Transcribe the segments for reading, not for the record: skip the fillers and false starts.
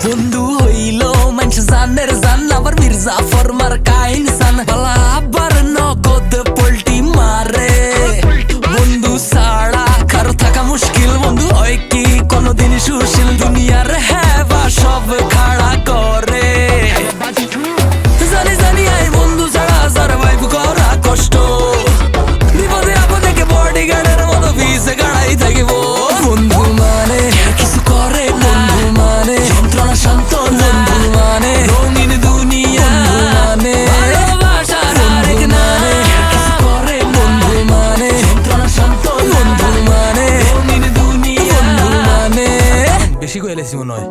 বন্ধু হইল মানুষ জানের জান আবার মির্জা ফরমার কাইন সান বালা আবার নগদ পোল্টি মারে বন্ধু সাড়া কারো থাকা মুশকিল বন্ধু হয় কি কোনদিন সুশীল দুনিয়ার হেবা সব খাড়া করে জানি জানি আই বন্ধু ছাড়া সারভাইভ করা কষ্ট বিপদে আপদে কে বডিগার্ডের মতো ভিসে গাড়াই থাকিব বন্ধু মানে কিছু করে বন্ধু মানে যন্ত্রণা শান্ত বন্ধু মানে রঙিন দুনিয়া মানে ভালোবাসার আরেক নামে কিছু করে বন্ধু মানে যন্ত্রণা শান্ত বন্ধু মানে রঙিন দুনিয়া মানে বেশি কইলেছি মনে হয়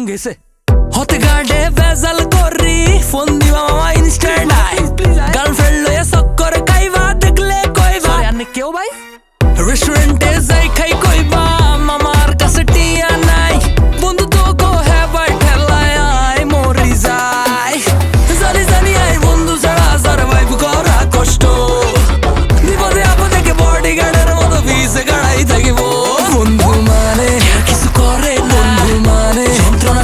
গেছে হতে গার্ডে বেজাল করি ফোন দিবা মামা ইনস্ট্যান্ট আই গার্লফ্রেন্ড লয়ে চক্কর খাইবা দেখলে কইবা আরে কেউ ভাই রেস্টুরেন্টে যাই খাই কইবা মামার কাছে টিয়া নাই বন্ধু তো গো হেবার ঠেলায় আই মরি যাই জানি জানি আই বন্ধু ছাড়া সারভাইভ করা কষ্ট বিপদে আপদে কে বডিগার্ডের মতো ভিসে গাড়াই থাকিব বন্ধু মানে কিছু করে বন্ধু মানে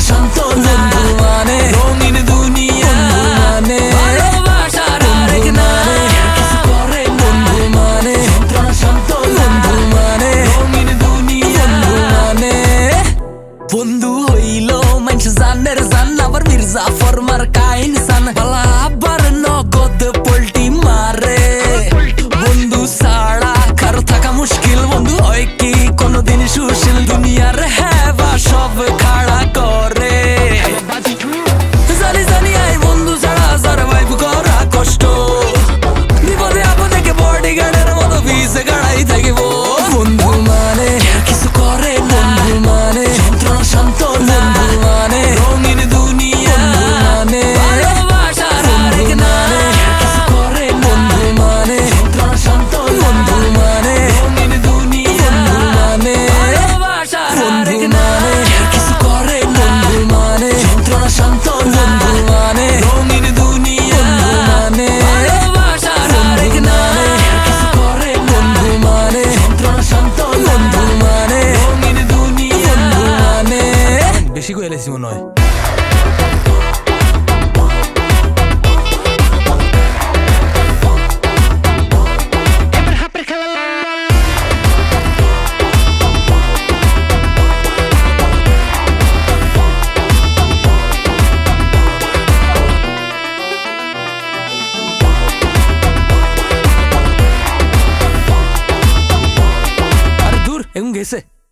শান্ত বন্ধু মানে রঙিন দুনিয়া মানে ভালোবাসার আরেক নামে কিছু করে বন্ধু মানে যন্ত্রণা শান্ত বন্ধু মানে রঙিন দুনিয়া মানে বন্ধু হইল মানুষ জানের জান আবার মির্জা ফরমার কাইন সান বালা আবার নগদ পোল্টি মারে বন্ধু সাড়া কারো থাকা মুশকিল বন্ধু হয় কি কোনদিন সুশীল দুনিয়ার হেবা সব খাড়া করে জানি জানি আই বন্ধু ছাড়া সারভাইভ করা কষ্ট বিপদে আপদে কে বডিগার্ডের মতো ভিসে গাড়াই থাকিব বন্ধু মানে কিছু করে বন্ধু মানে যন্ত্রণা শান্ত বন্ধু মানে রঙিন দুনিয়া মানে ভালোবাসার আরেক নামে কিছু করে বন্ধু মানে যন্ত্রণা শান্ত বন্ধু মানে রঙিন দুনিয়া মানে ভালোবাসার আরেক নামে কিছু করে বন্ধু মানে যন্ত্রণা শান্ত বন্ধু মানে রঙিন দুনিয়া মানে ভালোবাসার আরেক নামে কিছু করে বন্ধু মানে যন্ত্রণা শান্ত বন্ধু মানে রঙিন দুনিয়া মানে বেশি কইলেছি মনে হয়।